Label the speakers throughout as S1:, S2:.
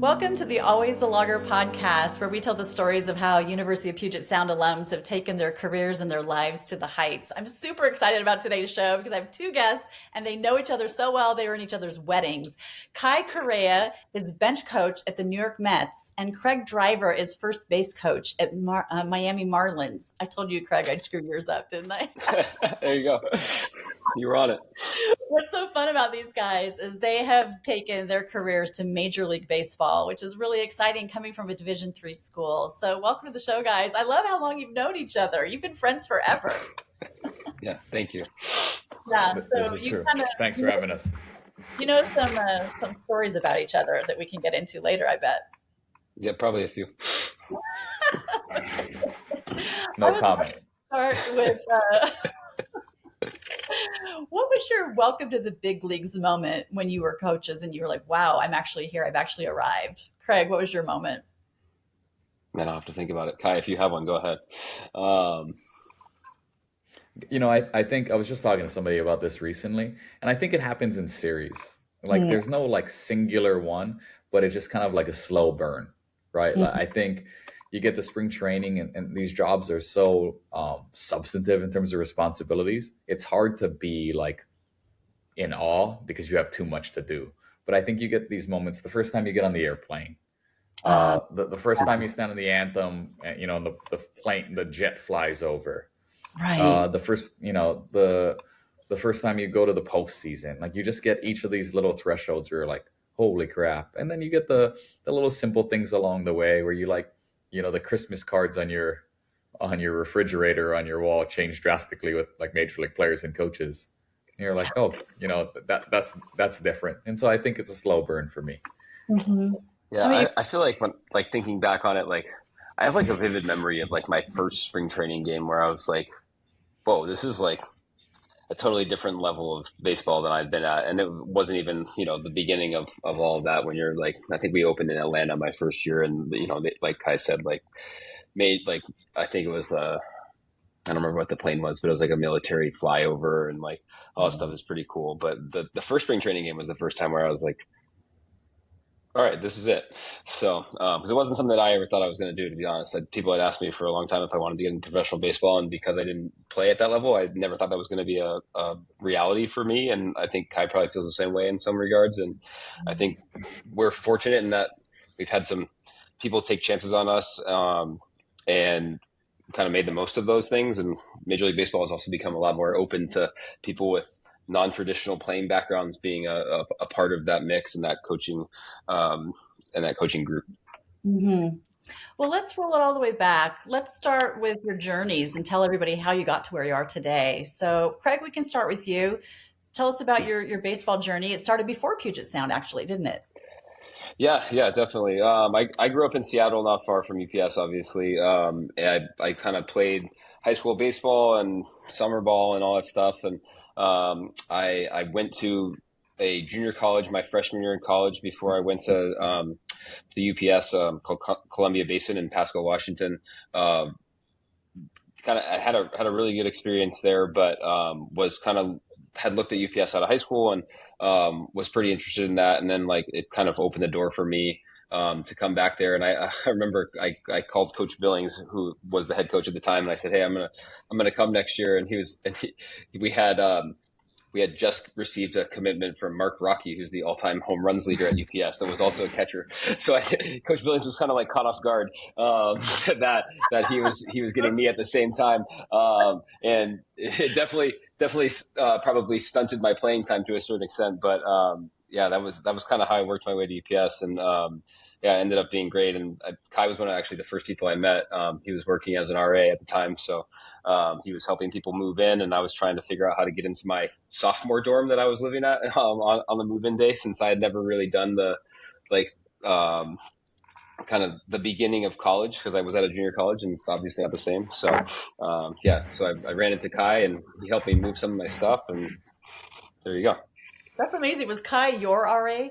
S1: Welcome to the Always a Logger podcast, where we tell the stories of how University of Puget Sound alums have taken their careers and their lives to the heights. I'm super excited about today's show because I have two guests and they know each other so well. They were in each other's weddings. Correa is bench coach at the New York Mets, and Craig Driver is first base coach at Miami Marlins. I told you, Craig, I'd screw yours up, didn't I?
S2: There you go. You were on it.
S1: What's so fun about these guys is they have taken their careers to Major League Baseball, which is really exciting coming from a Division III school. So welcome to the show, guys. I love how long you've known each other. You've been friends forever.
S2: Yeah, thank you.
S1: Yeah,
S3: This
S1: so
S3: is
S1: you
S3: true.
S1: kind of
S3: Thanks for having us.
S1: you know some stories about each other that we can get into later, I bet.
S2: Yeah, probably a few.
S3: No comment.
S1: Start with what was your welcome to the big leagues moment when you were coaches and you were like, wow, I'm actually here. I've actually arrived. Craig, what was your moment?
S2: Man, I'll have to think about it. Kai, if you have one, go ahead.
S3: I think I was just talking to somebody about this recently, and I think it happens in series. Like there's no like singular one, but it's just kind of like a slow burn, right? Like, I think you get the spring training and these jobs are so substantive in terms of responsibilities. It's hard to be like in awe because you have too much to do. But I think you get these moments the first time you get on the airplane, the first time you stand on the anthem, and the jet flies over.
S1: Right.
S3: The first time you go to the postseason, like you just get each of these little thresholds where you're like, holy crap. And then you get the little simple things along the way where you like, the Christmas cards on your refrigerator, on your wall change drastically with like major league players and coaches. And you're like, oh, that's different. And so I think it's a slow burn for me.
S1: Mm-hmm.
S2: Yeah, I feel like when like thinking back on it, like I have like a vivid memory of like my first spring training game where I was like, whoa, this is like a totally different level of baseball than I'd been at. And it wasn't even, the beginning of all of that when you're like, I think we opened in Atlanta my first year. And, like Kai said, like made like, I think it was, I don't remember what the plane was, but it was like a military flyover and like all that stuff is pretty cool. But the first spring training game was the first time where I was like, all right, this is it. So, because it wasn't something that I ever thought I was going to do, to be honest. People had asked me for a long time if I wanted to get into professional baseball, and because I didn't play at that level, I never thought that was going to be a reality for me. And I think Kai probably feels the same way in some regards. And I think we're fortunate in that we've had some people take chances on us, and kind of made the most of those things. And Major League Baseball has also become a lot more open to people with non-traditional playing backgrounds being a part of that mix and that coaching group.
S1: Mm-hmm. Well, let's roll it all the way back. Let's start with your journeys and tell everybody how you got to where you are today. So, Craig, we can start with you. Tell us about your baseball journey. It started before Puget Sound, actually, didn't it?
S2: Yeah, definitely. I grew up in Seattle, not far from UPS, obviously. And I kind of played high school baseball and summer ball and all that stuff. And I went to a junior college my freshman year in college before I went to the UPS, called Columbia Basin in Pasco, Washington. I had a really good experience there, but had looked at UPS out of high school and was pretty interested in that. And then like it kind of opened the door for me to come back there. And I remember I called Coach Billings, who was the head coach at the time, and I said, "Hey, I'm gonna come next year." And we had just received a commitment from Mark Rocky, who's the all-time home runs leader at UPS, and was also a catcher. So Coach Billings was kind of like caught off guard that he was getting me at the same time, and it definitely probably stunted my playing time to a certain extent. But yeah, that was kind of how I worked my way to UPS, and yeah, it ended up being great. And Kai was one of actually the first people I met. He was working as an RA at the time, so he was helping people move in, and I was trying to figure out how to get into my sophomore dorm that I was living at on the move-in day, since I had never really done the kind of the beginning of college, because I was at a junior college and it's obviously not the same. So so I ran into Kai and he helped me move some of my stuff, and there you go.
S1: That's amazing. Was Kai your RA?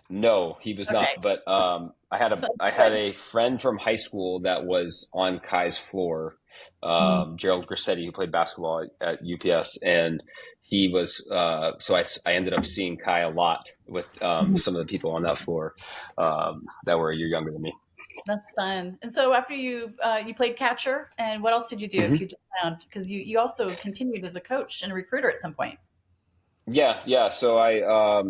S2: No, he was not. But I had a friend from high school that was on Kai's floor,
S1: Mm.
S2: Gerald Grissetti, who played basketball at UPS, and he was I ended up seeing Kai a lot with some of the people on that floor that were a year younger than me.
S1: That's fun. And so after you played catcher, and what else did you do at
S2: Mm-hmm.
S1: Puget Sound? Because you also continued as a coach and a recruiter at some point.
S2: Yeah. So I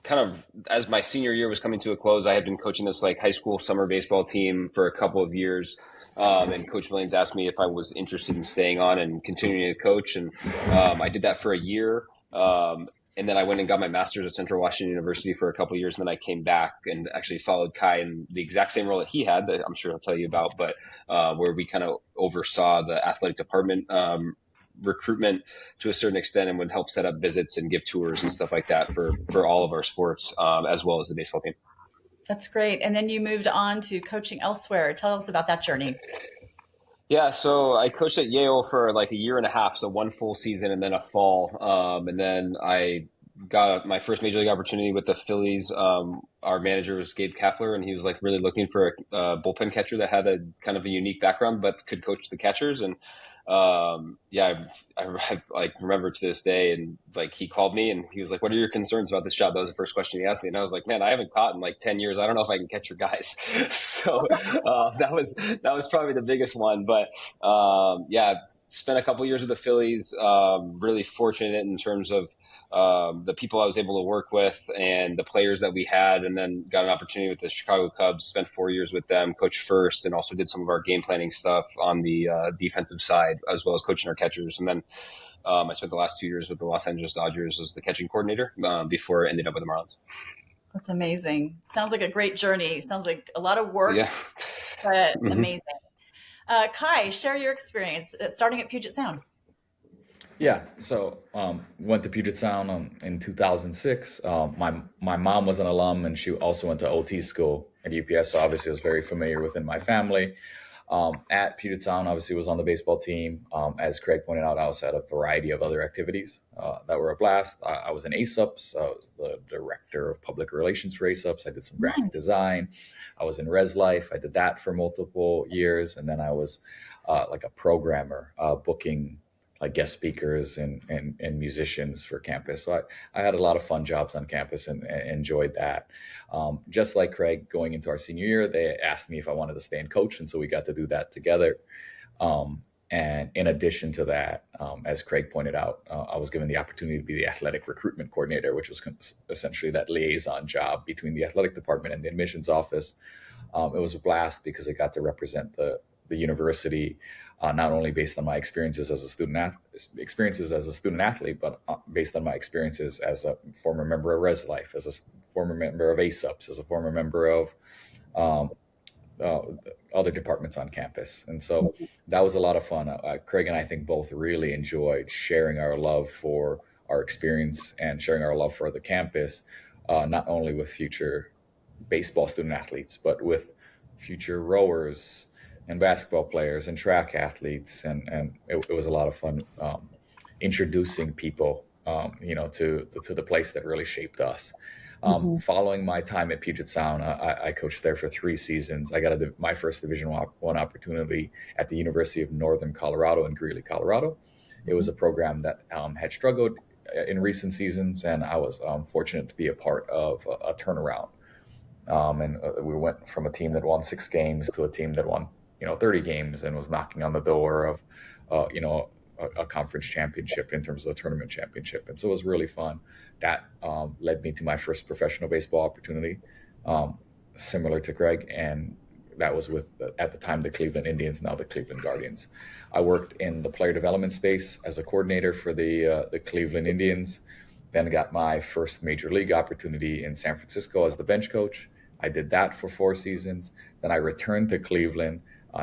S2: kind of, as my senior year was coming to a close, I had been coaching this like high school summer baseball team for a couple of years. And Coach Williams asked me if I was interested in staying on and continuing to coach. And I did that for a year. And then I went and got my master's at Central Washington University for a couple of years. And then I came back and actually followed Kai in the exact same role that he had, that I'm sure he'll tell you about, but where we kind of oversaw the athletic department recruitment to a certain extent, and would help set up visits and give tours and stuff like that for all of our sports, as well as the baseball team.
S1: That's great. And then you moved on to coaching elsewhere. Tell us about that journey.
S2: Yeah, so I coached at Yale for like a year and a half, so one full season and then a fall, and then I got my first major league opportunity with the Phillies. Our manager was Gabe Kapler, and he was like really looking for a bullpen catcher that had a kind of a unique background but could coach the catchers. And I like remember to this day, and like he called me and he was like, "What are your concerns about this job?" That was the first question he asked me, and I was like, "Man, I haven't caught in like 10 years. I don't know if I can catch your guys." So that was probably the biggest one. But spent a couple years with the Phillies. Really fortunate in terms of the people I was able to work with and the players that we had, and then got an opportunity with the Chicago Cubs, spent 4 years with them, coached first, and also did some of our game planning stuff on the defensive side, as well as coaching our catchers. And then I spent the last 2 years with the Los Angeles Dodgers as the catching coordinator before I ended up with the Marlins.
S1: That's amazing. Sounds like a great journey. Sounds like a lot of work,
S2: Yeah.
S1: but
S2: Mm-hmm.
S1: amazing. Kai, share your experience starting at Puget Sound.
S3: Yeah, so went to Puget Sound in 2006. My mom was an alum, and she also went to OT school at UPS, so obviously I was very familiar within my family. At Puget Sound, obviously was on the baseball team. As Craig pointed out, I also had a variety of other activities that were a blast. I was in ASUPs. I was the director of public relations for ASUPs. I did some graphic
S1: Nice.
S3: design. I was in Res Life. I did that for multiple years, and then I was like a programmer, booking like guest speakers and musicians for campus. So I had a lot of fun jobs on campus and enjoyed that. Just like Craig, going into our senior year, they asked me if I wanted to stay and coach. And so we got to do that together. And in addition to that, as Craig pointed out, I was given the opportunity to be the athletic recruitment coordinator, which was essentially that liaison job between the athletic department and the admissions office. It was a blast because I got to represent the university, not only based on my experiences as a student athlete, but based on my experiences as a former member of Res Life, as a former member of ASUPs, as a former member of um, uh, other departments on campus. And so that was a lot of fun. Craig and I think both really enjoyed sharing our love for our experience and sharing our love for the campus, not only with future baseball student athletes, but with future rowers and basketball players and track athletes. And it was a lot of fun introducing people, to the place that really shaped us.
S1: Mhm.
S3: Following my time at Puget Sound, I coached there for 3 seasons. I got my first Division I opportunity at the University of Northern Colorado in Greeley, Colorado. It was a program that had struggled in recent seasons, and I was fortunate to be a part of a turnaround. And we went from a team that won 6 games to a team that won, 30 games and was knocking on the door of, a conference championship in terms of a tournament championship. And so it was really fun. That led me to my first professional baseball opportunity, um, similar to Greg, and that was with at the time the Cleveland Indians, now the Cleveland Guardians. I worked in the player development space as a coordinator for the Cleveland Indians. Then got my first major league opportunity in San Francisco as the bench coach. I did that for 4 seasons. Then I returned to Cleveland,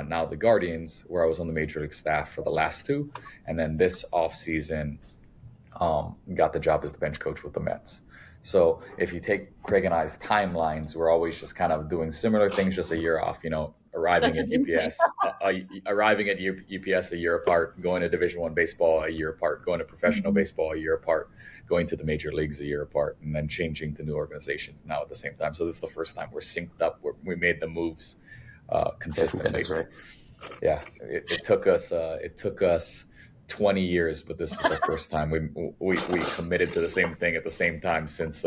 S3: now the Guardians, where I was on the major league staff for the last two. And then this off season, got the job as the bench coach with the Mets. So if you take Craig and I's timelines, we're always just kind of doing similar things, just a year off. Arriving
S1: That's
S3: at
S1: amazing.
S3: UPS, arriving at UPS a year apart, going to Division I baseball a year apart, going to professional
S1: Mhm.
S3: baseball a year apart, going to the major leagues a year apart, and then changing to new organizations now at the same time. So this is the first time we're synced up. We made the moves
S2: Yeah, I think that
S3: consistently.
S2: is right.
S3: Yeah, it took us 20 years, but this is the first time we committed to the same thing at the same time since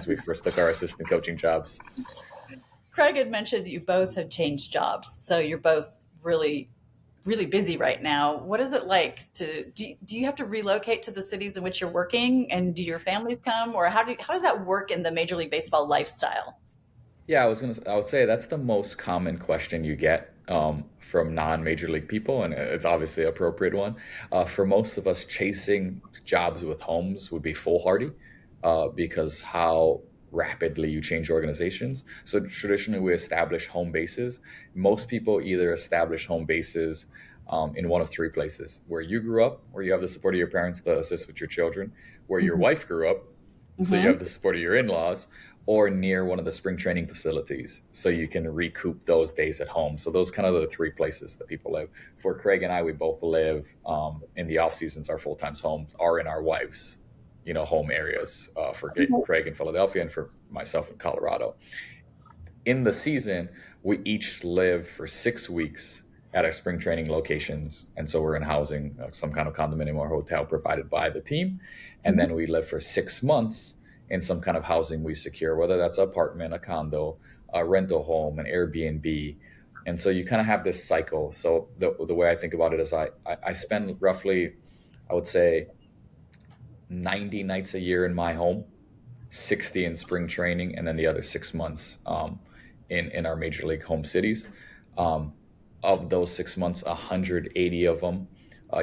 S3: we first took our assistant coaching jobs.
S1: Craig had mentioned that you both have changed jobs, so you're both really busy right now. What is it like to do you have to relocate to the cities in which you're working, and do your families come, or how does that work in the Major League Baseball lifestyle?
S3: Yeah, I would say that's the most common question you get from non-major league people, and it's obviously an appropriate one. For most of us, chasing jobs with homes would be foolhardy because how rapidly you change organizations. So traditionally, we establish home bases. Most people either establish home bases in one of three places: where you grew up, where you have the support of your parents to assist with your children; where your
S1: Hmm.
S3: wife grew up, so you
S1: Hmm.
S3: have the support of your in-laws, or near one of the spring training facilities so you can recoup those days at home. So those kind of the three places that people live. For Craig and I, we both live in the off seasons. Our full times homes are in our wives, home areas. For Craig in Philadelphia and for myself in Colorado. In the season, we each live for 6 weeks at our spring training locations. And so we're in housing, some kind of condominium or hotel provided by the team. And then we live for 6 months in some kind of housing we secure, whether that's an apartment, a condo, a rental home, an Airbnb. And so you kind of have this cycle. So the way I think about it is I spend roughly, I would say, 90 nights a year in my home, 60 in spring training, and then the other 6 months in our major league home cities. Um, of those 6 months, 180 of them,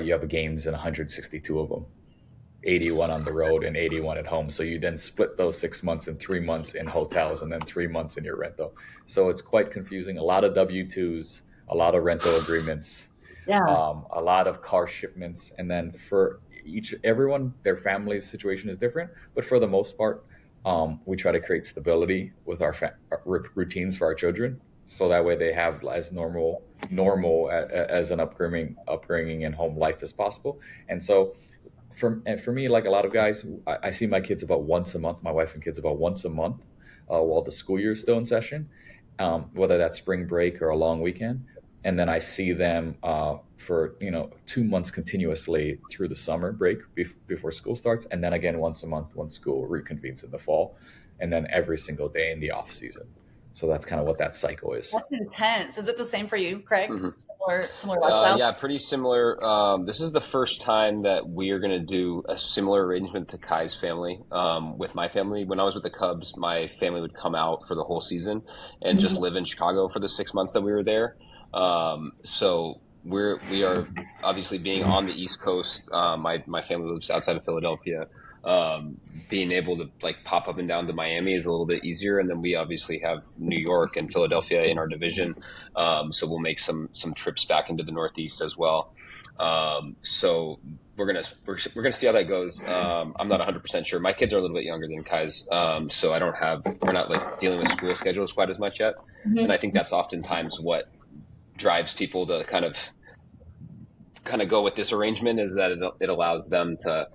S3: you have games in 162 of them. 81 on the road and 81 at home. So you then split those 6 months in 3 months in hotels and then 3 months in your rental. So it's quite confusing. A lot of W-2s, a lot of rental agreements,
S1: Yeah.
S3: a lot of car shipments. And then for everyone, their family's situation is different. But for the most part, we try to create stability with our routines for our children. So that way they have as as an upbringing and home life as possible. And so for me, like a lot of guys, I see my kids about once a month, my wife and kids about once a month, while the school year is still in session, whether that's spring break or a long weekend. And then I see them for 2 months continuously through the summer break before school starts, and then again once a month when school reconvenes in the fall, and then every single day in the off season. So that's kind of what that cycle is.
S1: That's intense. Is it the same for you, Craig?
S2: Hmm.
S1: Similar lifestyle?
S2: Yeah, pretty similar. This is the first time that we are going to do a similar arrangement to Kai's family. With my family, when I was with the Cubs, my family would come out for the whole season and just
S1: Mhm.
S2: live in Chicago for the 6 months that we were there. So we are obviously being on the East Coast. My family lives outside of Philadelphia. Being able to like pop up and down to Miami is a little bit easier, and then we obviously have New York and Philadelphia in our division. So we'll make some trips back into the Northeast as well. So we're gonna see how that goes. I'm not 100% sure. My kids are a little bit younger than Kai's, so we're not like dealing with school schedules quite as much yet. And I
S1: Mhm.
S2: think that's oftentimes what drives people to kind of go with this arrangement is that it allows them to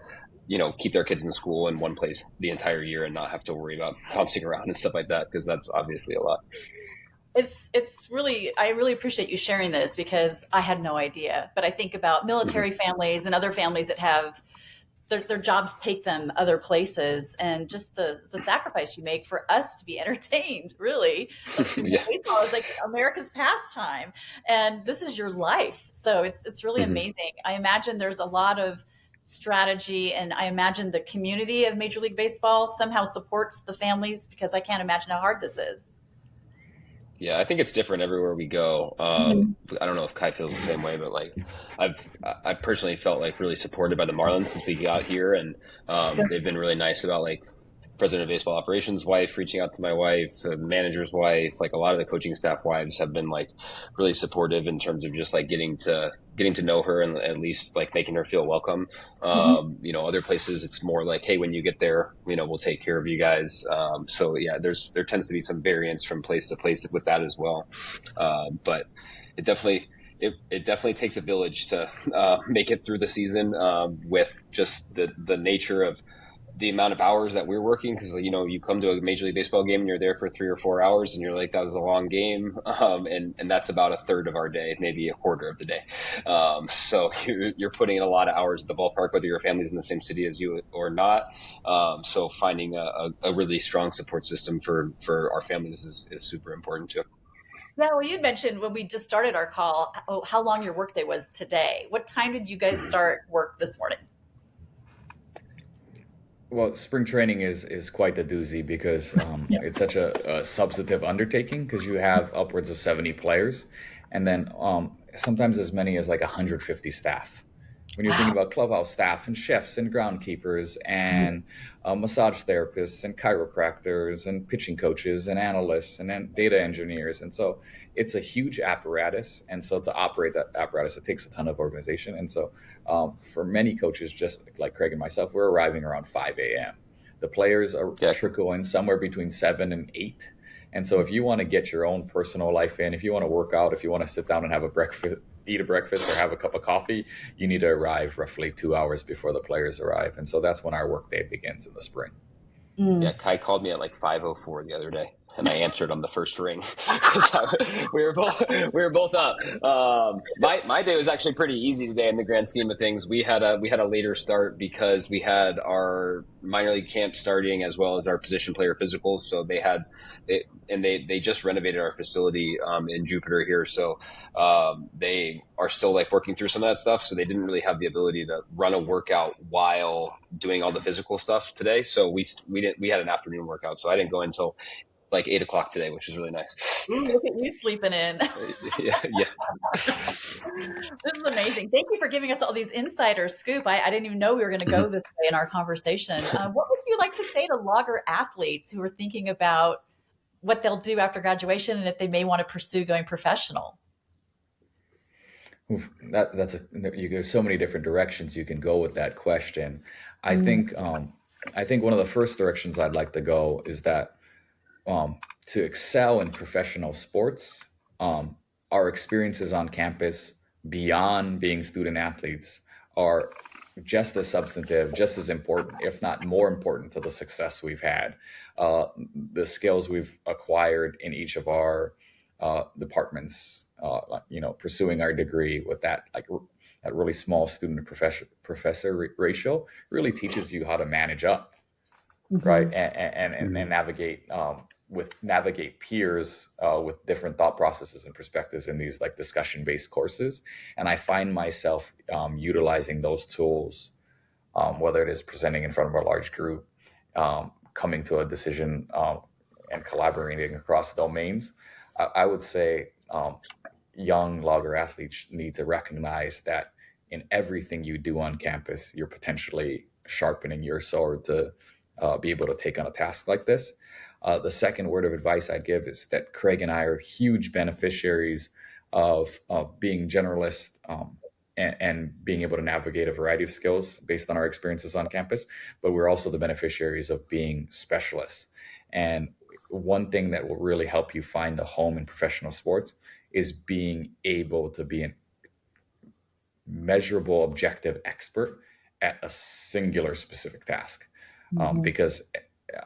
S2: keep their kids in school in one place the entire year and not have to worry about bouncing around and stuff like that, because that's obviously a lot.
S1: It's really I really appreciate you sharing this because I had no idea. But I think about
S2: Hmm.
S1: military families and other families that have their jobs take them other places, and just the sacrifice you make for us to be entertained, really. Like,
S2: Yeah.
S1: baseball is like America's pastime, and this is your life. So it's really
S2: Hmm.
S1: amazing. I imagine there's a lot of strategy, and I imagine the community of Major League Baseball somehow supports the families, because I can't imagine how hard this is.
S2: Yeah, I think it's different everywhere we go.
S1: Mhm.
S2: I don't know if Kai feels the same way, but like I personally felt like really supported by the Marlins since we got here, and they've been really nice about like president of baseball operations wife reaching out to my wife, the manager's wife. Like a lot of the coaching staff wives have been like really supportive in terms of just like getting to know her and at least like making her feel welcome. Other places it's more like, hey, when you get there, we'll take care of you guys. So yeah, there tends to be some variance from place to place with that as well. But it definitely it definitely takes a village to make it through the season, with just the nature of the amount of hours that we're working, because you come to a Major League Baseball game and you're there for 3 or 4 hours and you're like, that was a long game, and that's about a third of our day, maybe a quarter of the day. So you're putting in a lot of hours at the ballpark, whether your family's in the same city as you or not. So finding a really strong support system for our families is super important too.
S1: Yeah, well, you mentioned when we just started our call, how long your workday was today. What time did you guys start work this morning?
S3: Well, spring training is quite the doozy because it's such a substantive undertaking because you have upwards of 70 players and then sometimes as many as like 150 staff. When you're thinking
S1: Wow.
S3: about clubhouse staff and chefs and groundkeepers and massage therapists and chiropractors and pitching coaches and analysts and then data engineers. And so it's a huge apparatus. And so to operate that apparatus, it takes a ton of organization. And so for many coaches, just like Craig and myself, we're arriving around 5 a.m. The players are
S2: Yeah.
S3: trickle in somewhere between 7 and 8. And so if you want to get your own personal life in, if you want to work out, if you want to sit down and have a breakfast, eat a breakfast or have a cup of coffee, you need to arrive roughly 2 hours before the players arrive. And so that's when our workday begins in the spring.
S2: Yeah, Kai called me at like 5:04 the other day, and I answered on the first ring. 'Cause we were both up. My day was actually pretty easy today in the grand scheme of things. We had a later start because we had our minor league camp starting as well as our position player physicals. So they just renovated our facility in Jupiter here. So they are still like working through some of that stuff. So they didn't really have the ability to run a workout while doing all the physical stuff today. So we had an afternoon workout. So I didn't go until like 8 o'clock today, which is really nice.
S1: Ooh, look at you sleeping in.
S2: Yeah, yeah.
S1: This is amazing. Thank you for giving us all these insider scoop. I didn't even know we were going to go this way in our conversation. What would you like to say to logger athletes who are thinking about what they'll do after graduation and if they may want to pursue going professional?
S3: Oof, there's so many different directions you can go with that question. I think I think one of the first directions I'd like to go is that to excel in professional sports, our experiences on campus beyond being student athletes are just as substantive, just as important, if not more important, to the success we've had. The skills we've acquired in each of our departments, pursuing our degree with that really small student to professor ratio really teaches you how to manage up, right?
S1: Mhm.
S3: And navigate peers with different thought processes and perspectives in these like discussion based courses. And I find myself utilizing those tools, whether it is presenting in front of a large group, coming to a decision, and collaborating across domains. I would say young logger athletes need to recognize that in everything you do on campus, you're potentially sharpening your sword to be able to take on a task like this. The second word of advice I'd give is that Craig and I are huge beneficiaries of being generalists, and being able to navigate a variety of skills based on our experiences on campus, but we're also the beneficiaries of being specialists. And one thing that will really help you find a home in professional sports is being able to be an measurable, objective expert at a singular specific task,
S1: Mhm.
S3: because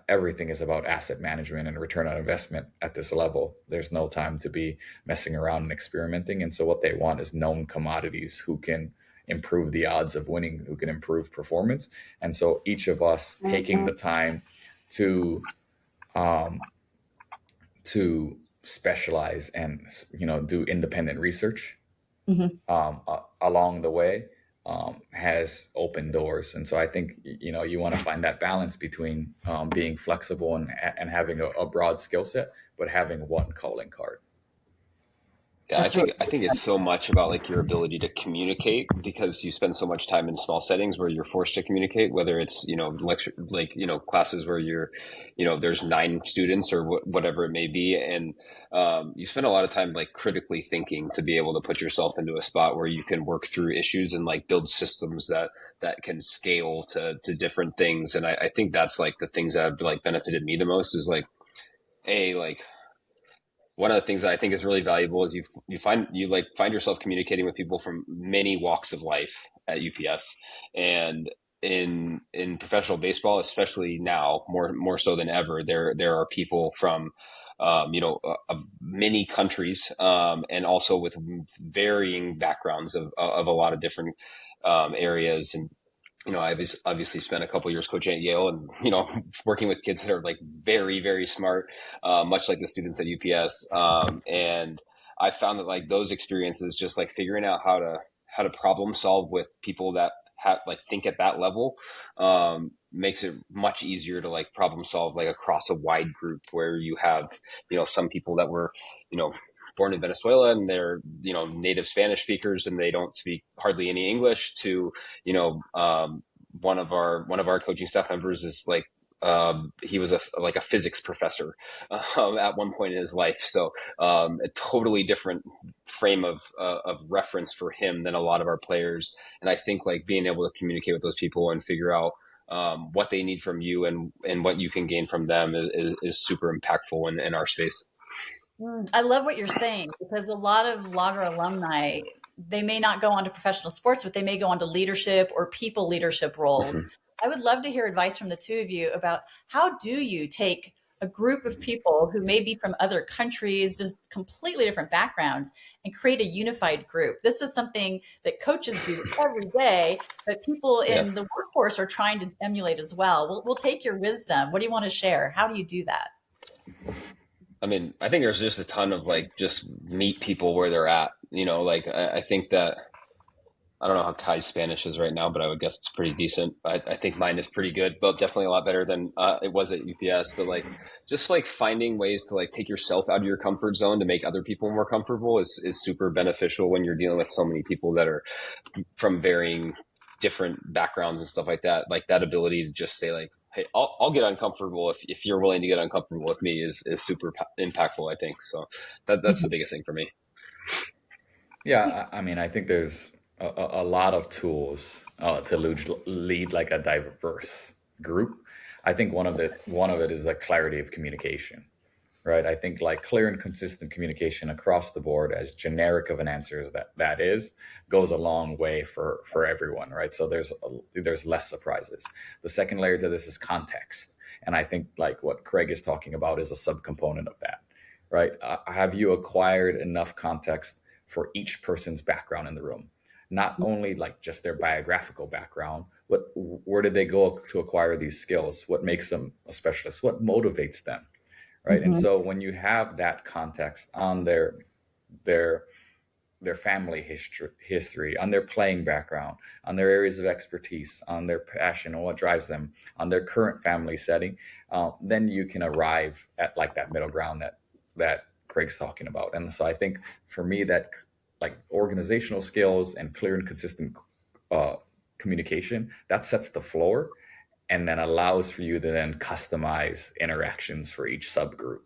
S3: everything is about asset management and return on investment at this level. There's no time to be messing around and experimenting. And so, what they want is known commodities who can improve the odds of winning, who can improve performance. And so, each of us taking the time to um, specialize and do independent research
S1: Mhm.
S3: along the way has opened doors. And so I think you want to find that balance between being flexible and having a broad skill set, but having one calling card.
S2: Yeah, I
S1: That's really
S2: think I think it's so much about like your ability to communicate because you spend so much time in small settings where you're forced to communicate, whether it's lecture like classes where you're there's 9 students or whatever it may be, and you spend a lot of time like critically thinking to be able to put yourself into a spot where you can work through issues and like build systems that can scale to different things, and I think that's like the things that have like benefited me the most is like one of the things that I think is really valuable is you find yourself communicating with people from many walks of life at UPS, and in professional baseball, especially now more so than ever, there are people from of many countries, and also with varying backgrounds of a lot of different areas. And I obviously spent a couple years coaching at Yale, and working with kids that are like very, very smart, much like the students at UPS. And I found that like those experiences, just like figuring out how to problem solve with people that have like think at that level, makes it much easier to like problem solve like across a wide group, where you have some people that were you know born in Venezuela and they're native Spanish speakers and they don't speak hardly any English, to one of our coaching staff members is like, he was like a physics professor at one point in his life. So a totally different frame of reference for him than a lot of our players. And I think like being able to communicate with those people and figure out what they need from you and what you can gain from them is super impactful in our space.
S1: I love what you're saying, because a lot of Lager alumni, they may not go on to professional sports, but they may go on to leadership or people leadership roles.
S2: Mhm.
S1: I would love to hear advice from the two of you about how do you take a group of people who may be from other countries, just completely different backgrounds, and create a unified group. This is something that coaches do every day, but people
S2: Yeah.
S1: in the workforce are trying to emulate as well. We'll take your wisdom. What do you want to share? How do you do that?
S2: I mean, I think there's just a ton of like just meet people where they're at. Like I think that I don't know how Kai's Spanish is right now, but I would guess it's pretty decent. I think mine is pretty good, but definitely a lot better than it was at UPS. But like, just like finding ways to like take yourself out of your comfort zone to make other people more comfortable is super beneficial when you're dealing with so many people that are from varying different backgrounds and stuff like that. Like that ability to just say like, hey, I'll get uncomfortable if you're willing to get uncomfortable with me is super impactful, I think. So that's the biggest thing for me.
S3: Yeah, I mean, I think there's a lot of tools to lead like a diverse group. I think one of it is like clarity of communication, right? I think like clear and consistent communication across the board, as generic of an answer as that is, goes a long way for everyone, right? So there's less surprises. The second layer to this is context, and I think like what Craig is talking about is a subcomponent of that, right? Have you acquired enough context for each person's background in the room? Not only like just their biographical background, but where did they go to acquire these skills? What makes them a specialist? What motivates them, right? And
S1: Mhm.
S3: so when you have that context on their their family history, on their playing background, on their areas of expertise, on their passion and what drives them, on their current family setting, then you can arrive at like that middle ground that Craig's talking about. And so I think for me that like organizational skills and clear and consistent uh, communication, that sets the floor and then allows for you to then customize interactions for each subgroup,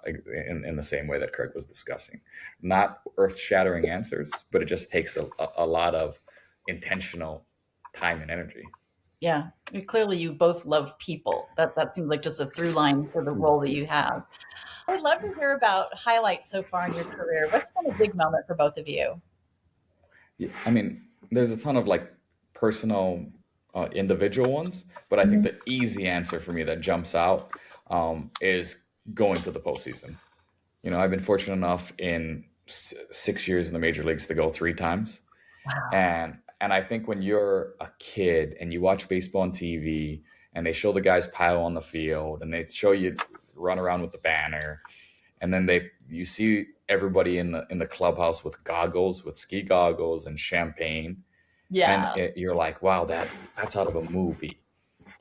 S3: in the same way that Craig was discussing. Not earth shattering answers, but it just takes a lot of intentional time and energy.
S1: Yeah. Clearly, you both love people. That seems like just a through line for the role that you have. I would love to hear about highlights so far in your career. What's been a big moment for both of you?
S3: Yeah, I mean, there's a ton of like personal, individual ones, but I think
S1: Mhm.
S3: the easy answer for me that jumps out is going to the postseason. I've been fortunate enough in 6 years in the major leagues to go three times. And I think when you're a kid and you watch baseball on TV and they show the guys pile on the field and they show you run around with the banner, and then you see everybody in the clubhouse with goggles, with ski goggles and champagne, and
S1: Yeah.
S3: you're like, wow, that's out of a movie.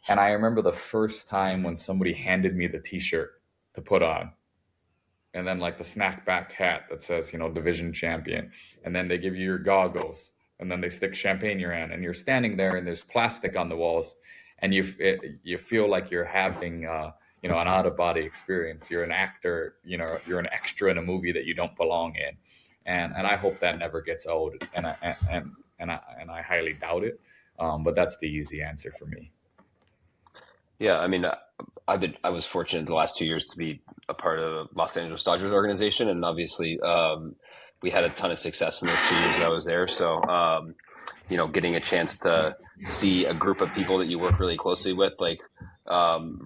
S3: And I remember the first time when somebody handed me the T-shirt to put on, and then like the snack back hat that says, division champion, and then they give you your goggles, and then they stick champagne in your hand, and you're standing there, and there's plastic on the walls, and you feel like you're having an out of body experience. You're an actor, you're an extra in a movie that you don't belong in, and I hope that never gets old, and I highly doubt it. But that's the easy answer for me.
S2: Yeah, I mean, I was fortunate the last 2 years to be a part of the Los Angeles Dodgers organization, and obviously, we had a ton of success in those 2 years that I was there. So, getting a chance to see a group of people that you work really closely with, like,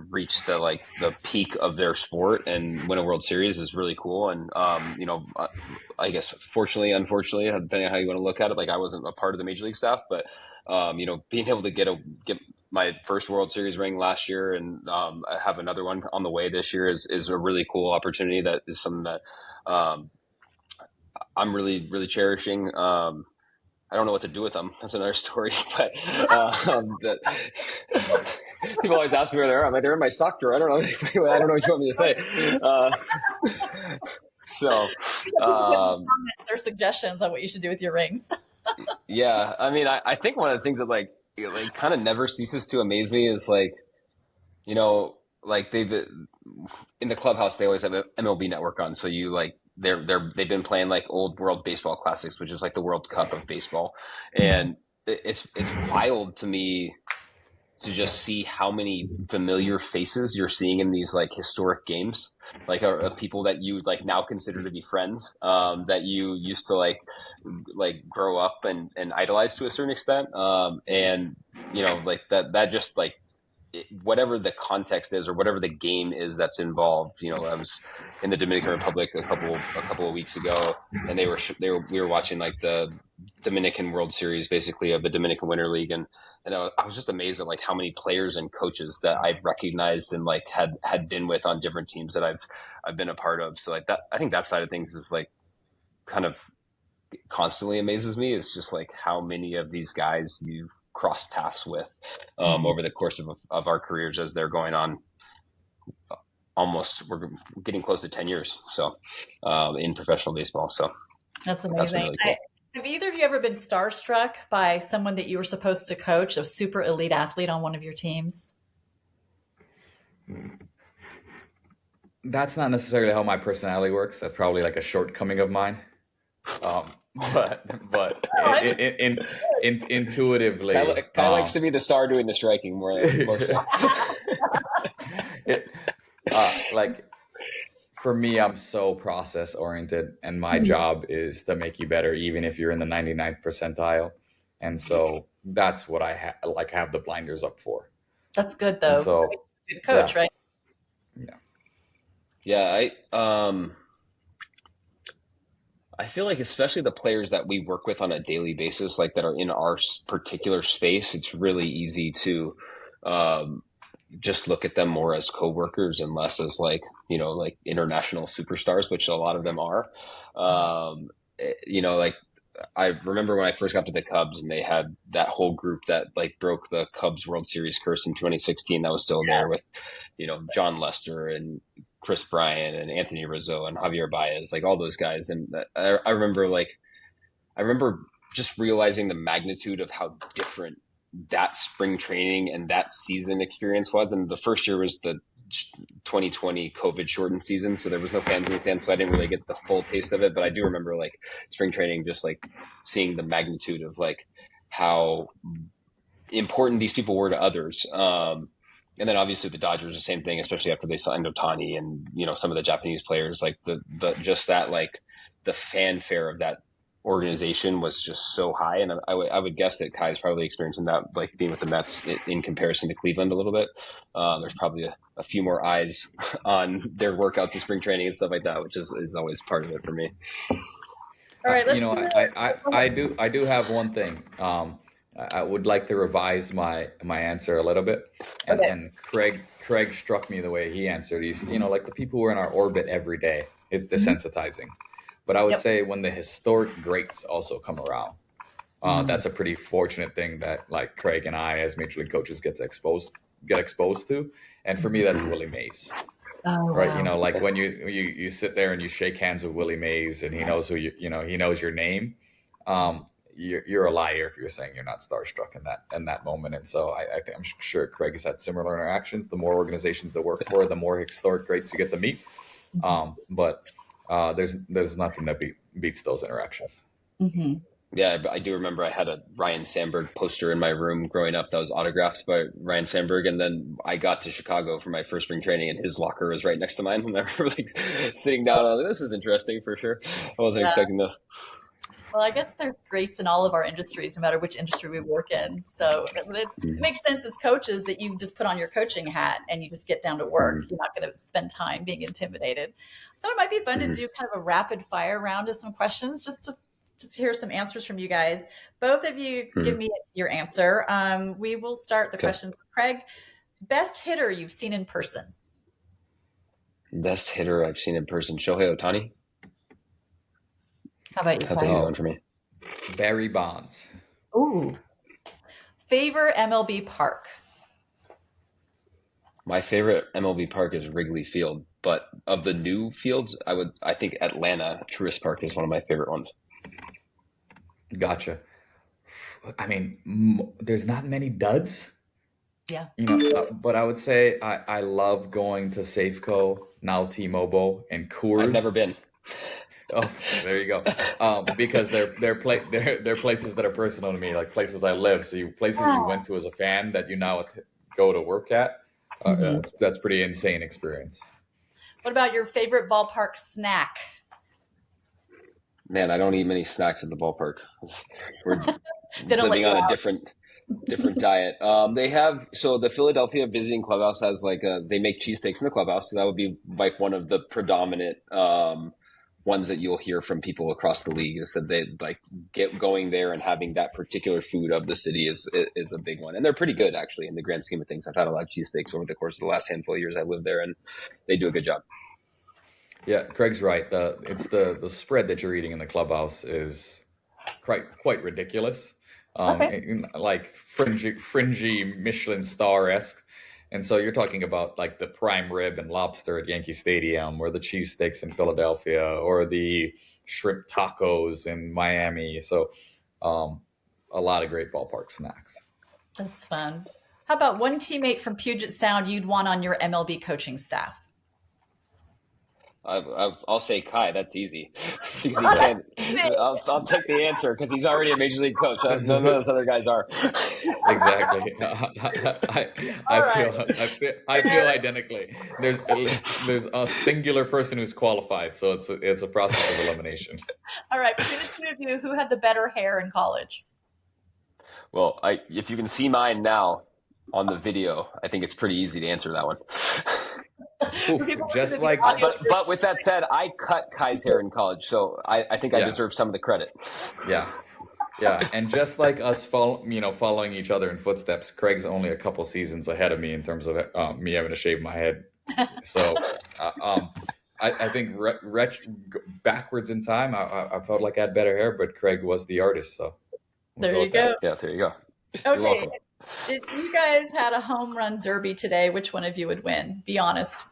S2: reach the peak of their sport and win a World Series is really cool. And, I guess fortunately, unfortunately, depending on how you want to look at it, like I wasn't a part of the major league staff, but, being able to get my first World Series ring last year and have another one on the way this year is a really cool opportunity. That is something that I'm really, really cherishing. I don't know what to do with them. That's another story. But people always ask me where they are. I'm like, they're in my sock drawer. I don't know. I don't know what you want me to say. So,
S1: Comments, their suggestions on what you should do with your rings.
S2: yeah, I mean, I think one of the things that like kind of never ceases to amaze me is like, like they've in the clubhouse, they always have an MLB network on. So you like, they've been playing like old World Baseball Classics, which is like the World Cup of baseball. And it's wild to me to just see how many familiar faces you're seeing in these like historic games, like of people that you like now consider to be friends, that you used to like grow up and idolize to a certain extent. And like that just like whatever the context is or whatever the game is that's involved. I was in the Dominican Republic a couple of weeks ago, and we were watching like the Dominican World Series, basically, of the Dominican Winter League, and I was just amazed at like how many players and coaches that I've recognized and like had been with on different teams that I've been a part of. So like that, I think that side of things is like kind of constantly amazes me. It's just like how many of these guys you've crossed paths with over the course of our careers as they're going on. We're getting close to 10 years. So in professional baseball. So
S1: that's amazing.
S2: That's been really cool.
S1: Have either of you ever been starstruck by someone that you were supposed to coach, a super elite athlete on one of your teams?
S3: That's not necessarily how my personality works. That's probably like a shortcoming of mine. But intuitively,
S2: Kai likes to be the star doing the striking more so.
S3: Like for me, I'm so process oriented, and my job is to make you better, even if you're in the 99th percentile. And so that's what I have the blinders up for.
S1: That's good though.
S3: So,
S1: good coach,
S3: yeah.
S1: right?
S2: Yeah. I feel like especially the players that we work with on a daily basis, like that are in our particular space, it's really easy to just look at them more as coworkers and less as like international superstars, which a lot of them are. Like I remember when I first got to the Cubs and they had that whole group that like broke the Cubs World Series curse in 2016 that was still there with, John Lester and Chris Bryant and Anthony Rizzo and Javier Baez, like all those guys. And I remember just realizing the magnitude of how different that spring training and that season experience was. And the first year was the 2020 COVID shortened season. So there was no fans in the stands. So I didn't really get the full taste of it, but I do remember like spring training, just like seeing the magnitude of like how important these people were to others. And then obviously the Dodgers, the same thing, especially after they signed Ohtani and, some of the Japanese players, like the just that, like the fanfare of that organization was just so high. And I would guess that Kai's probably experiencing that, like being with the Mets in comparison to Cleveland a little bit. There's probably a few more eyes on their workouts and spring training and stuff like that, which is always part of it for me.
S1: All right.
S3: I do have one thing. I would like to revise my answer a little bit. And Craig struck me the way he answered. He's, like the people who are in our orbit every day, it's desensitizing. But I would say when the historic greats also come around, that's a pretty fortunate thing that like Craig and I as major league coaches get exposed to. And for me, that's Willie Mays.
S1: Oh,
S3: right.
S1: wow.
S3: Like when you sit there and you shake hands with Willie Mays and he knows he knows your name. You're a liar if you're saying you're not starstruck in that moment. And so I'm sure Craig has had similar interactions. The more organizations that work for, the more historic greats you get to meet. But there's nothing that beats those interactions.
S1: Mm-hmm.
S2: Yeah, I do remember I had a Ryan Sandberg poster in my room growing up that was autographed by Ryan Sandberg, and then I got to Chicago for my first spring training, and his locker was right next to mine. And I remember like sitting down. I was like, "This is interesting for sure." I wasn't
S1: Yeah.
S2: expecting this.
S1: Well, I guess there's greats in all of our industries, no matter which industry we work in. So it makes sense as coaches that you just put on your coaching hat and you just get down to work.
S2: Mm-hmm.
S1: You're not going to spend time being intimidated. I thought it might be fun to
S2: Mm-hmm.
S1: do kind of a rapid fire round of some questions just to hear some answers from you guys. Both of you give
S2: Mm-hmm.
S1: me your answer. We will start the
S2: Okay.
S1: question. Craig, best hitter you've seen in person?
S2: Best hitter I've seen in person, Shohei Ohtani.
S1: How about you,
S2: That's an
S1: Craig?
S2: easy
S3: Oh,
S2: one for me.
S3: Barry Bonds.
S1: Ooh. Favorite MLB park?
S2: My favorite MLB park is Wrigley Field, but of the new fields, I think Atlanta Truist Park is one of my favorite ones.
S3: Gotcha. I mean, there's not many duds,
S1: Yeah.
S3: but I would say I love going to Safeco, now T-Mobile, and
S2: I've never
S3: Coors.
S2: been.
S3: Oh, there you go. Because they're places that are personal to me, like places I live. So places you went to as a fan that you now go to work at.
S1: Mhm.
S3: That's pretty insane experience.
S1: What about your favorite ballpark snack?
S2: Man, I don't eat many snacks at the ballpark. We're
S1: They don't let
S2: living
S1: you
S2: on a
S1: out.
S2: different diet. They have so the Philadelphia visiting clubhouse has they make cheesesteaks in the clubhouse. So that would be like one of the predominant ones that you'll hear from people across the league. Is that they like get going there and having that particular food of the city is a big one, and they're pretty good actually in the grand scheme of things. I've had a lot of cheesesteaks over the course of the last handful of years I lived there, and they do a good job.
S3: Yeah, Craig's right. It's the spread that you're eating in the clubhouse is quite ridiculous.
S1: Okay.
S3: Like fringy Michelin star-esque. And so you're talking about like the prime rib and lobster at Yankee Stadium, or the cheesesteaks in Philadelphia, or the shrimp tacos in Miami. So um, a lot of great ballpark snacks.
S1: That's fun. How about one teammate from Puget Sound you'd want on your MLB coaching staff?
S2: I'll say Kai. That's easy because he can't. I'll take the answer because he's already a major league coach. None of those other guys are.
S3: Exactly.
S1: All right.
S3: I feel identically. There's a singular person who's qualified, so it's a process of elimination.
S1: All right. Between the two of you, who had the better hair in college?
S2: Well, if you can see mine now on the video, I think it's pretty easy to answer that one.
S1: For people listening
S3: Just
S1: to the
S3: like
S1: audio,
S2: But with that said, I cut Kai's hair in college, so I think I
S3: yeah,
S2: deserve some of the credit.
S3: yeah, and just like us following each other in footsteps, Craig's only a couple seasons ahead of me in terms of me having to shave my head. So I think backwards in time, I felt like I had better hair, but Craig was the artist, so we'll
S1: there
S3: go
S1: you
S3: with that.
S1: go.
S2: Yeah, there you go. You're
S1: Okay.
S2: welcome.
S1: If you guys had a home run derby today, which one of you would win? Be honest.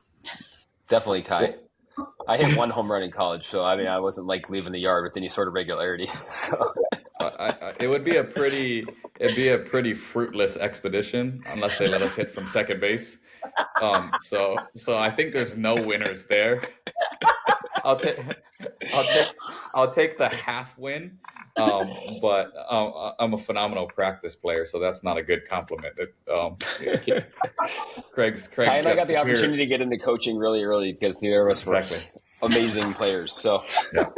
S2: Definitely Kai.
S3: Well,
S2: I hit one home run in college, so I mean I wasn't like leaving the yard with any sort of regularity. So
S3: it would be it'd be a pretty fruitless expedition unless they let us hit from second base. So I think there's no winners there. I'll take I'll take the half win. But I'm a phenomenal practice player, so that's not a good compliment. Craig's
S2: Kai and I
S3: got
S2: got the
S3: superior.
S2: opportunity to get into coaching really early because neither of us were
S3: Exactly.
S2: amazing players. So
S3: Yeah.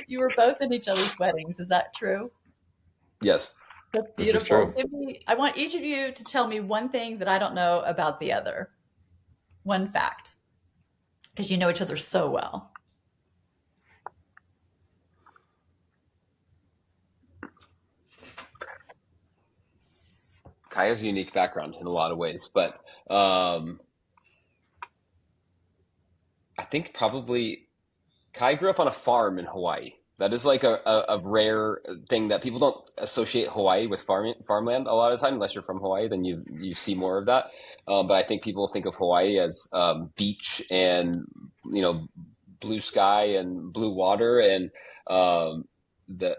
S1: You were both in each other's weddings. Is that true?
S2: yes.
S1: That's
S3: This is
S1: beautiful.
S3: true.
S1: I want each of you to tell me one thing that I don't know about the other. One fact, because you know each other so well.
S2: Kai has a unique background in a lot of ways, but I think probably Kai grew up on a farm in Hawaii. That is like a rare thing that people don't associate Hawaii with farmland a lot of the time, unless you're from Hawaii, then you see more of that. But I think people think of Hawaii as beach and blue sky and blue water, and the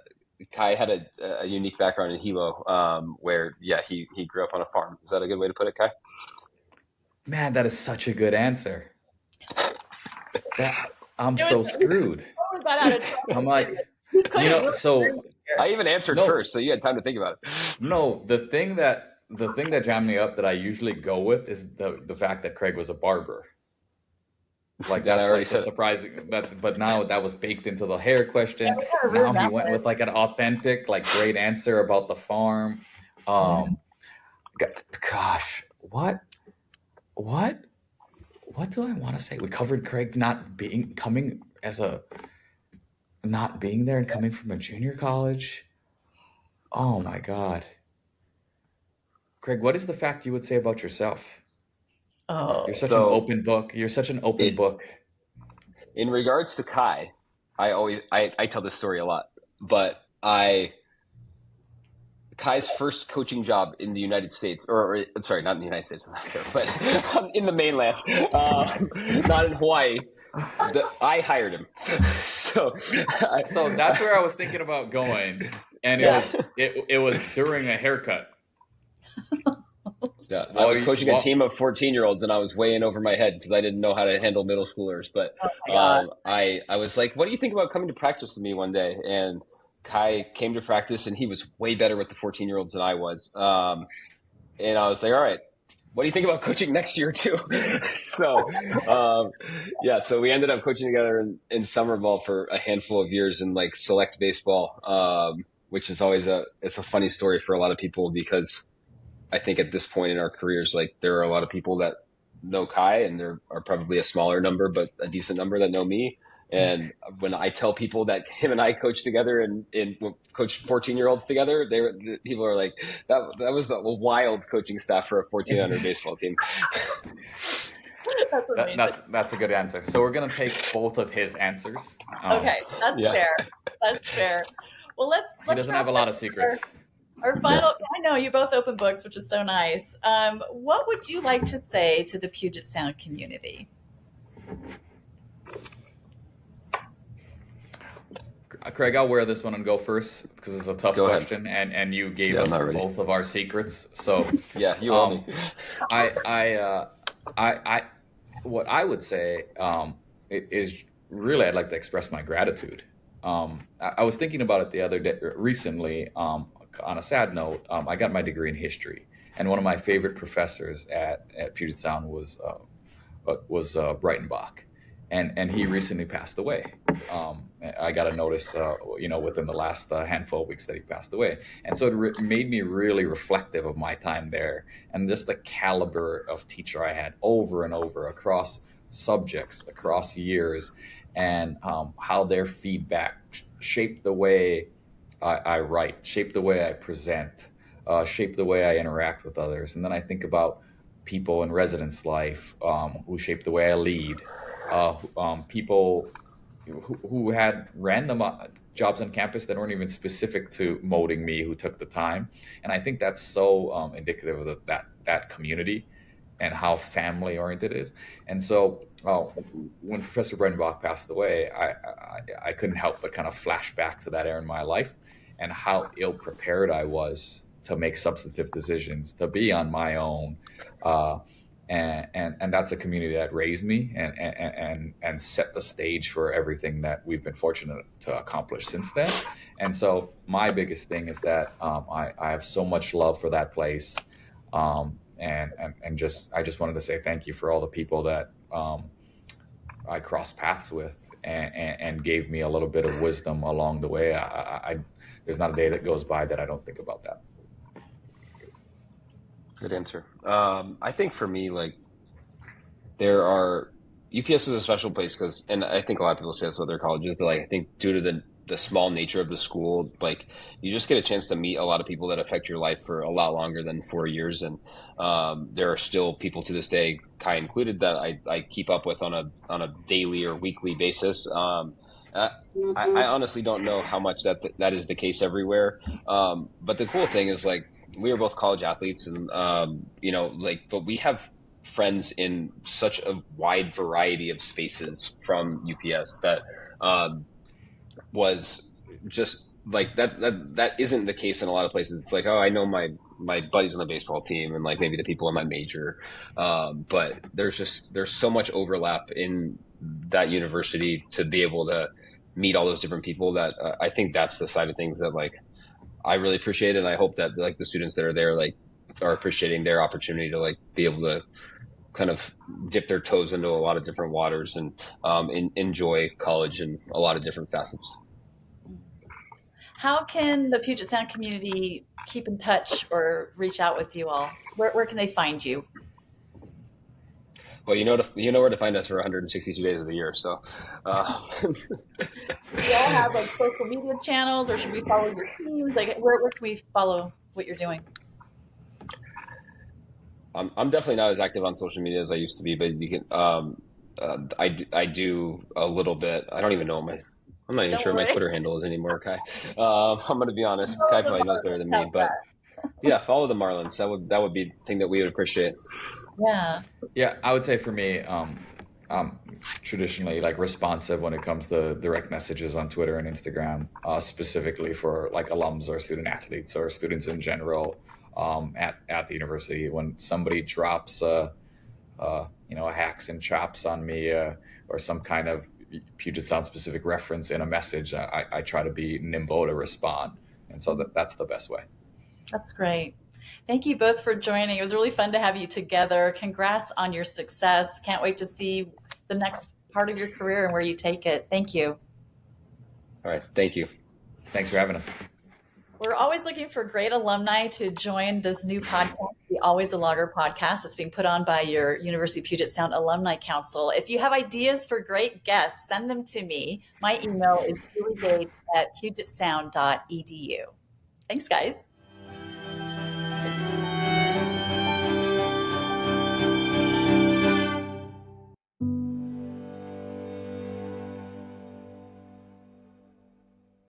S2: Kai had a unique background in Hilo, where he grew up on a farm. Is that a good way to put it, Kai?
S3: Man, that is such a good answer. I'm
S1: It
S3: so
S1: was
S3: screwed.
S1: totally got out of trouble.
S3: I'm like,
S1: You couldn't really
S3: So
S1: agree here.
S2: I even answered
S3: no,
S2: first, so you had time to think about it.
S3: no, the thing that jammed me up that I usually go with is the fact that Craig was a barber. Like
S2: And I
S3: that's
S2: already
S3: like the
S2: said it.
S3: surprising. But now that was baked into the hair
S1: Yeah,
S3: question.
S1: we kind of
S3: Now
S1: ruined
S3: he
S1: that
S3: went
S1: one.
S3: with like an authentic, like great answer about the farm.
S1: Yeah.
S3: Um, gosh, what, what do I want to say? We covered Craig not being coming as a not being there and coming from a junior college. Oh my God, Craig, what is the fact you would say about yourself? You're
S1: Oh,
S3: such an
S2: So
S3: open book. You're such an open
S2: it
S3: book.
S2: in regards to Kai, I tell this story a lot, but I Kai's first coaching job in the United States, or sorry, not in the United States, but in the mainland, not in Hawaii. I hired him, so I,
S3: So that's where I was thinking about going, and it
S1: yeah.
S3: was it was during a haircut.
S2: yeah, I
S3: While
S2: was
S3: you,
S2: coaching a
S3: while,
S2: team of 14-year-olds, and I was way in over my head because I didn't know how to handle middle schoolers. But
S1: Oh my God.
S2: I was like, "What do you think about coming to practice with me one day?" And Kai came to practice, and he was way better with the 14-year-olds than I was. And I was like, "All right, what do you think about coaching next year too?" So, yeah, so we ended up coaching together in summer ball for a handful of years in like select baseball, which is always it's a funny story for a lot of people because I think at this point in our careers, like there are a lot of people that know Kai, and there are probably a smaller number, but a decent number that know me. And when I tell people that him and I coached together and coached 14-year-olds together, people are like, that was a wild coaching staff for a 1400 baseball team.
S1: That's amazing.
S3: that's a good answer. So we're gonna take both of his answers.
S1: Okay, that's
S2: Yeah.
S1: fair. That's fair. Well,
S3: He
S1: let's
S3: doesn't
S1: wrap
S3: have a
S1: up
S3: lot of secrets.
S1: our
S2: Yeah.
S1: final. I know you both open books, which is so nice. What would you like to say to the Puget Sound community?
S3: Craig, I'll wear this one and go first because it's a tough
S2: Go ahead.
S3: question, and you gave
S2: Yeah, I'm
S3: us
S2: not ready.
S3: both of our secrets. So,
S2: Yeah, you owe me.
S3: I, I, I, what I would say is really I'd like to express my gratitude. I was thinking about it the other day, recently. On a sad note, I got my degree in history, and one of my favorite professors at Puget Sound was Breitenbach, and he recently passed away. I got a notice, within the last handful of weeks that he passed away, and so it made me really reflective of my time there and just the caliber of teacher I had over and over across subjects, across years, and how their feedback shaped the way I write, shaped the way I present, shaped the way I interact with others, and then I think about people in residence life who shape the way I lead, people who had random jobs on campus that weren't even specific to molding me, who took the time, and I think that's so indicative of that community and how family oriented it is. And so when Professor Breidenbach passed away, I couldn't help but kind of flash back to that era in my life and how ill prepared I was to make substantive decisions, to be on my own. Uh, and that's a community that raised me and set the stage for everything that we've been fortunate to accomplish since then. And so my biggest thing is that I have so much love for that place, and just I just wanted to say thank you for all the people that I crossed paths with and gave me a little bit of wisdom along the way. There's not a day that goes by that I don't think about that.
S2: Good answer. I think for me, like there are UPS is a special place because, and I think a lot of people say this with their colleges, but like I think due to the small nature of the school, like you just get a chance to meet a lot of people that affect your life for a lot longer than 4 years, and there are still people to this day, Kai included, that I keep up with on a daily or weekly basis. I honestly don't know how much that is the case everywhere, but the cool thing is like we are both college athletes, and but we have friends in such a wide variety of spaces from UPS that was just like that isn't the case in a lot of places. It's like, oh, I know my buddies on the baseball team and like maybe the people in my major, but there's so much overlap in that university to be able to meet all those different people. That I think that's the side of things that like I really appreciate it. And I hope that like the students that are there like are appreciating their opportunity to like be able to kind of dip their toes into a lot of different waters and enjoy college in a lot of different facets.
S1: How can the Puget Sound community keep in touch or reach out with you all? Where can they find you?
S2: Well, you know where to find us for 162 days of the year. So, uh,
S1: Do you all have like social media channels, or should we follow your teams? Like, where can we follow what you're doing?
S2: I'm definitely not as active on social media as I used to be, but you can. I do a little bit. I don't even know my. I'm not even
S1: Don't
S2: sure my
S1: worry.
S2: Twitter handle is anymore, Kai. I'm going to be honest.
S1: Follow
S2: Kai
S1: the
S2: probably knows better
S1: Marlins.
S2: than me,
S1: How's
S2: but
S1: that?
S2: yeah, follow the Marlins. That would be the thing that we would appreciate.
S1: Yeah.
S3: Yeah, I would say for me, I'm traditionally like responsive when it comes to direct messages on Twitter and Instagram, specifically for like alums or student athletes or students in general at the university. When somebody drops a hacks and chops on me or some kind of Puget Sound specific reference in a message, I try to be nimble to respond, and so that's the best way.
S1: That's great. Thank you both for joining. It was really fun to have you together. Congrats on your success. Can't wait to see the next part of your career and where you take it. Thank you.
S2: All right, thank you.
S3: Thanks for having us.
S1: We're always looking for great alumni to join this new podcast, the Always a Logger podcast. It's being put on by your University of Puget Sound Alumni Council. If you have ideas for great guests, send them to me. My email is juliegates@pugetsound.edu. Thanks, guys.